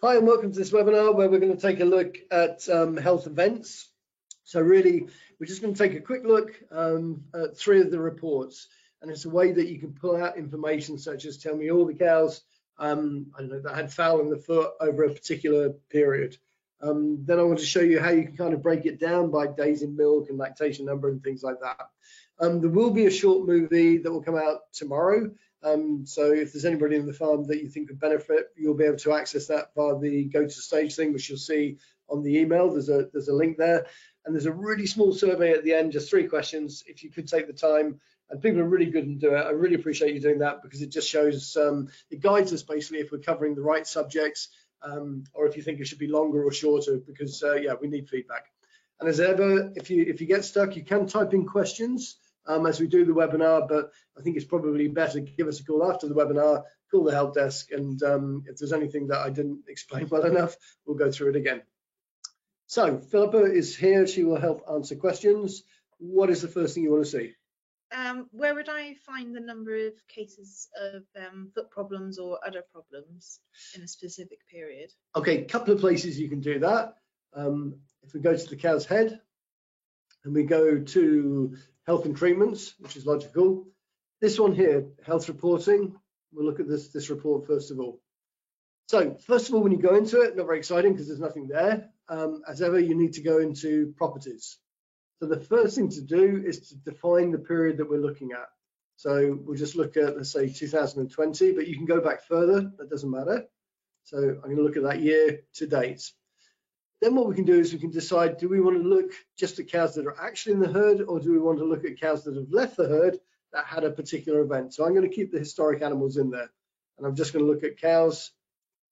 Hi and welcome to this webinar where we're going to take a look at health events. So really, we're just going to take a quick look at 3 of the reports, and it's a way that you can pull out information such as tell me all the cows I don't know, that had fowl in the foot over a particular period. Then I want to show you how you can kind of break it down by days in milk and lactation number and things like that. There will be a short movie that will come out tomorrow. So if there's anybody in the farm that you think could benefit, you'll be able to access that via the go to stage thing, which you'll see on the email. There's a link there, and there's a really small survey at the end, just 3 questions. If you could take the time, and people are really good and do it. I really appreciate you doing that because it just shows, it guides us basically if we're covering the right subjects, or if you think it should be longer or shorter, because yeah, we need feedback. And as ever, if you get stuck, you can type in questions as we do the webinar, but I think it's probably better give us a call after the webinar, call the help desk, and if there's anything that I didn't explain well enough, we'll go through it again. So Philippa is here. She will help answer questions. What is the first thing you want to see? Where would I find the number of cases of foot problems or other problems in a specific period? Okay, a couple of places you can do that. If we go to the cow's head and we go to health and treatments, which is logical. This one here, health reporting. We'll look at this report first of all. So first of all, when you go into it, not very exciting because there's nothing there. As ever, you need to go into properties. So the first thing to do is to define the period that we're looking at. So we'll just look at, let's say, 2020, but you can go back further, that doesn't matter. So I'm going to look at that year to date. Then what we can do is we can decide, do we want to look just at cows that are actually in the herd, or do we want to look at cows that have left the herd that had a particular event? So I'm going to keep the historic animals in there, and I'm just going to look at cows,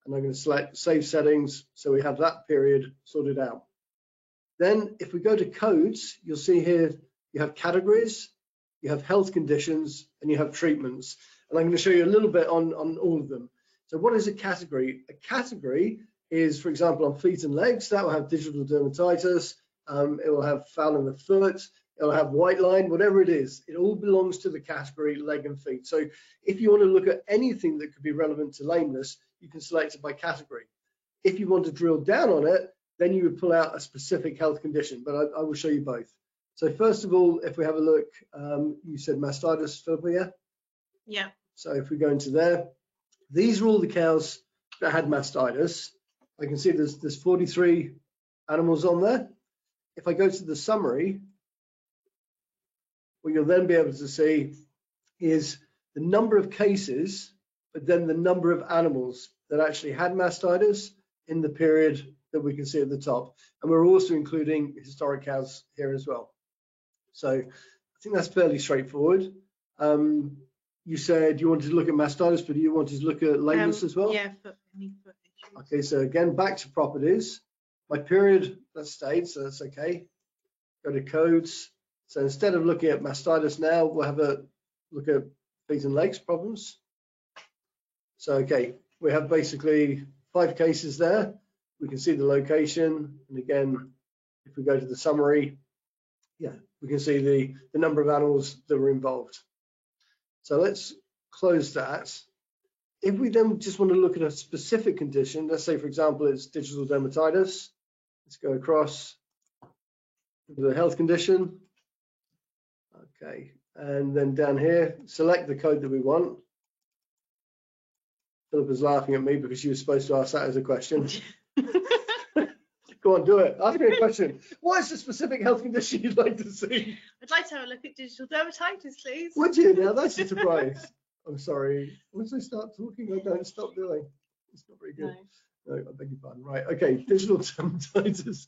and I'm going to select save settings, so we have that period sorted out. Then if we go to codes, you'll see here you have categories, you have health conditions, and you have treatments. And I'm going to show you a little bit on all of them. So what is a category? A category is, for example, on feet and legs, that will have digital dermatitis, it will have fowl in the foot, it will have white line, whatever it is, it all belongs to the category leg and feet. So if you want to look at anything that could be relevant to lameness, you can select it by category. If you want to drill down on it, then you would pull out a specific health condition, but I will show you both. So first of all, if we have a look, you said mastitis, Philippa, yeah? Yeah. So if we go into there, these are all the cows that had mastitis. I can see there's 43 animals on there. If I go to the summary, what you'll then be able to see is the number of cases, but then the number of animals that actually had mastitis in the period that we can see at the top. And we're also including historic cows here as well. So I think that's fairly straightforward. You said you wanted to look at mastitis, but you wanted to look at lameness as well? Yeah, foot issues. Okay, so again, back to properties. My period, that stayed, so that's okay. Go to codes. So instead of looking at mastitis now, we'll have a look at feet and legs problems. So, okay, we have basically 5 cases there. We can see the location. And again, if we go to the summary, yeah, we can see the number of animals that were involved. So let's close that. If we then just want to look at a specific condition, let's say, for example, it's digital dermatitis. Let's go across to the health condition. Okay, and then down here, select the code that we want. Philippa's laughing at me because she was supposed to ask that as a question. Go on, do it. Ask me a question. What is the specific health condition you'd like to see? I'd like to have a look at digital dermatitis, please. Would you? Now that's a surprise. I'm sorry. Once I start talking, I don't stop doing. It's not very good. No, I beg your pardon. Right. Okay. Digital dermatitis.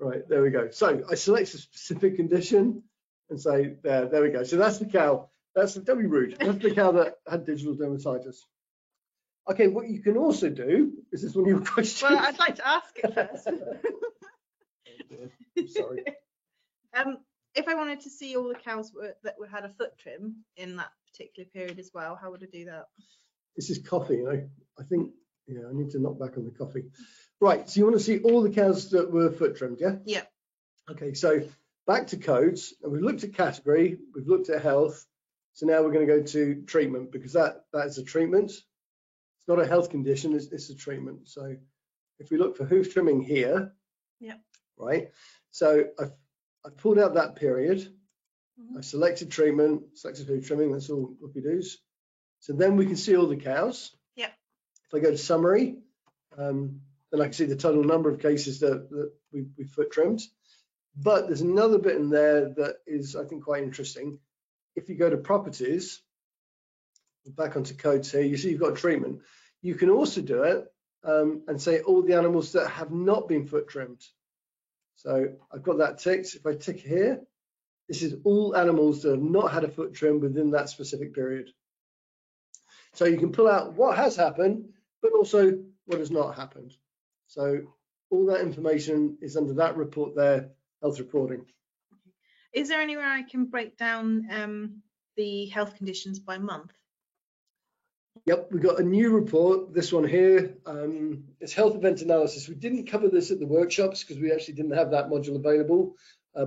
Right. There we go. So I select a specific condition and say there we go. So that's the cow. Don't be rude. That's the cow that had digital dermatitis. Okay. What you can also do is this one of your questions. Well, I'd like to ask it first. I'm sorry. If I wanted to see all the cows that had a foot trim in that particular period as well, how would I do that? This is coffee, I think, yeah, I need to knock back on the coffee. Right, so you want to see all the cows that were foot trimmed, yeah? Yeah. Okay, so back to codes, and we've looked at category, we've looked at health, so now we're going to go to treatment, because that is a treatment. It's not a health condition, it's a treatment. So if we look for hoof trimming here, yeah, right? So I've pulled out that period. Mhm. I've selected treatment, selected hoof trimming. That's all whoopie-doos. So then we can see all the cows. yeah, If I go to summary, then I can see the total number of cases that we foot trimmed. But there's another bit in there that is, I think, quite interesting. If you go to properties, back onto codes here, you see you've got treatment. You can also do it and say all the animals that have not been foot trimmed. So I've got that ticked. If I tick here, this is all animals that have not had a foot trim within that specific period. So you can pull out what has happened, but also what has not happened. So all that information is under that report there, health reporting. Is there anywhere I can break down the health conditions by month? Yep, we've got a new report, this one here. It's health event analysis. We didn't cover this at the workshops because we actually didn't have that module available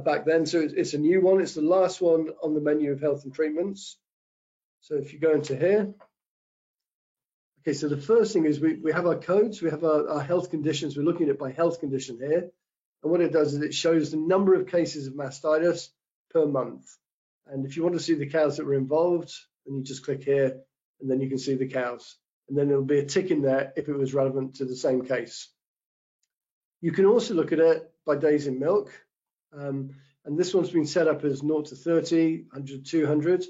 back then. So it's a new one. It's the last one on the menu of health and treatments. So if you go into here, okay, so the first thing is we have our codes, we have our health conditions. We're looking at it by health condition here. And what it does is it shows the number of cases of mastitis per month. And if you want to see the cows that were involved, then you just click here and then you can see the cows. And then there'll be a tick in there if it was relevant to the same case. You can also look at it by days in milk. And this one's been set up as 0 to 30, 100, 200.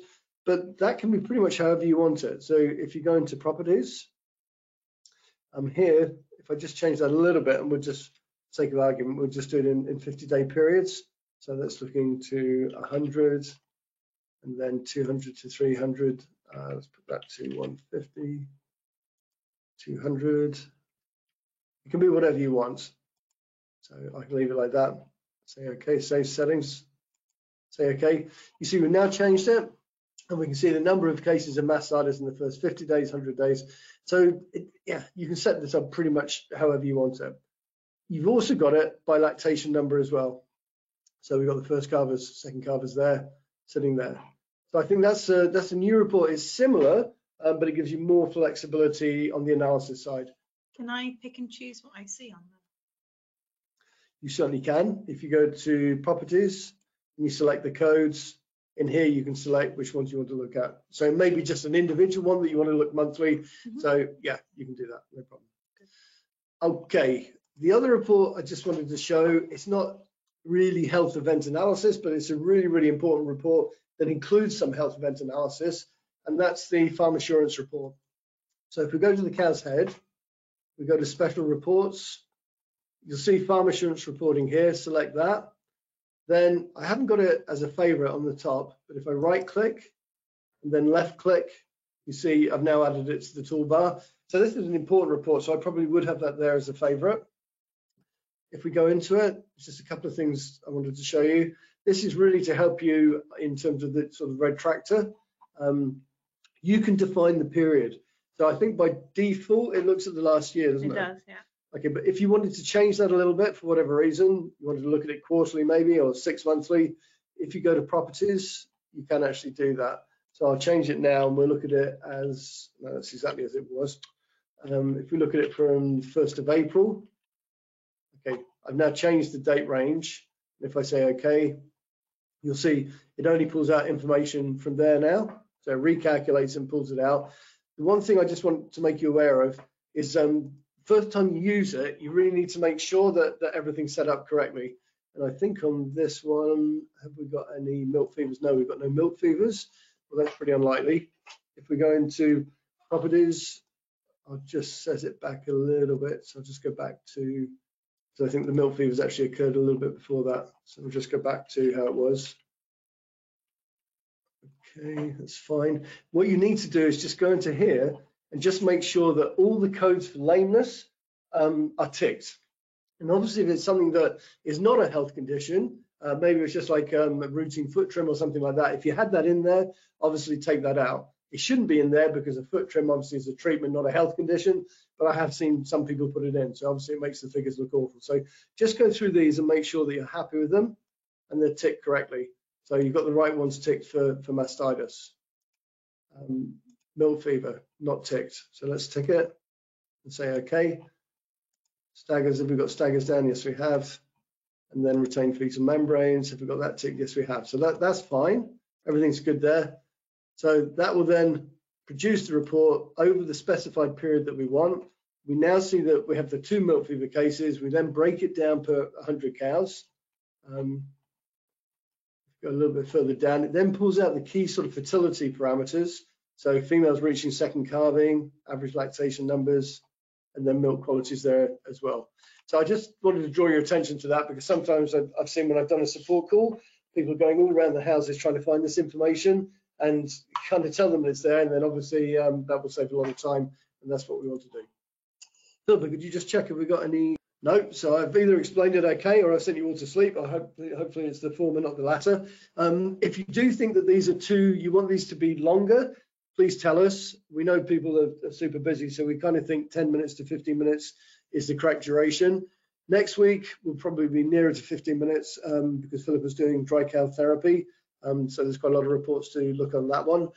But that can be pretty much however you want it. So if you go into properties, here, if I just change that a little bit, and we'll just, for sake of argument, we'll just do it in 50-day periods. So that's looking to 100, and then 200 to 300. Let's put that to 150, 200. It can be whatever you want. So I can leave it like that. Say OK, save settings. Say OK. You see, we've now changed it. And we can see the number of cases of mastitis in the first 50 days, 100 days. So yeah, you can set this up pretty much however you want it. You've also got it by lactation number as well. So we've got the first calvers, second calvers there, sitting there. So I think that's a new report. It's similar, but it gives you more flexibility on the analysis side. Can I pick and choose what I see on them? You certainly can. If you go to properties and you select the codes, in here you can select which ones you want to look at. So maybe just an individual one that you want to look monthly. Mm-hmm. So yeah, you can do that, no problem. Okay, the other report I just wanted to show, it's not really health event analysis, but it's a really, really important report that includes some health event analysis, and that's the farm assurance report. So if we go to the cow's head, we go to special reports, you'll see farm assurance reporting here, select that. Then I haven't got it as a favorite on the top, but if I right click and then left click, you see I've now added it to the toolbar. So this is an important report, so I probably would have that there as a favorite. If we go into it, it's just a couple of things I wanted to show you. This is really to help you in terms of the sort of red tractor. You can define the period. So I think by default, it looks at the last year, doesn't it? It does, yeah. Okay, but if you wanted to change that a little bit for whatever reason, you wanted to look at it quarterly maybe or 6 monthly, if you go to properties, you can actually do that. So I'll change it now and we'll look at it as, no, that's exactly as it was. If we look at it from 1st of April, okay, I've now changed the date range. If I say okay, you'll see it only pulls out information from there now. So it recalculates and pulls it out. The one thing I just want to make you aware of is first time you use it, you really need to make sure that everything's set up correctly. And I think on this one, have we got any milk fevers? No, we've got no milk fevers. Well, that's pretty unlikely. If we go into properties, I'll just set it back a little bit. So I'll just go back to, so I think the milk fevers actually occurred a little bit before that. So we'll just go back to how it was. Okay, that's fine. What you need to do is just go into here and just make sure that all the codes for lameness are ticked. And obviously, if it's something that is not a health condition, maybe it's just like a routine foot trim or something like that. If you had that in there, obviously take that out. It shouldn't be in there because a foot trim obviously is a treatment, not a health condition, but I have seen some people put it in. So obviously it makes the figures look awful. So just go through these and make sure that you're happy with them and they're ticked correctly. So you've got the right ones ticked for mastitis. Milk fever, not ticked. So let's tick it and say okay. Staggers, have we got staggers down? Yes, we have. And then retained fetal membranes, have we got that tick? Yes, we have. So that's fine. Everything's good there. So that will then produce the report over the specified period that we want. We now see that we have the 2 milk fever cases. We then break it down per 100 cows. Go a little bit further down. It then pulls out the key sort of fertility parameters. So females reaching second calving, average lactation numbers, and then milk qualities there as well. So I just wanted to draw your attention to that, because sometimes I've seen when I've done a support call, people going all around the houses trying to find this information, and kind of tell them it's there, and then obviously that will save a lot of time, and that's what we want to do. Philippa, could you just check if we got any? No, so I've either explained it okay, or I've sent you all to sleep. Hopefully it's the former, not the latter. If you do think that these are you want these to be longer, please tell us. We know people are super busy, so we kind of think 10 minutes to 15 minutes is the correct duration. Next week will probably be nearer to 15 minutes because Philippa's doing dry cow therapy. So there's quite a lot of reports to look on that one.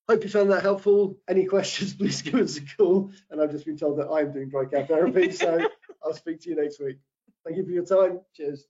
Hope you found that helpful. Any questions, please give us a call. And I've just been told that I'm doing dry cow therapy, so I'll speak to you next week. Thank you for your time. Cheers.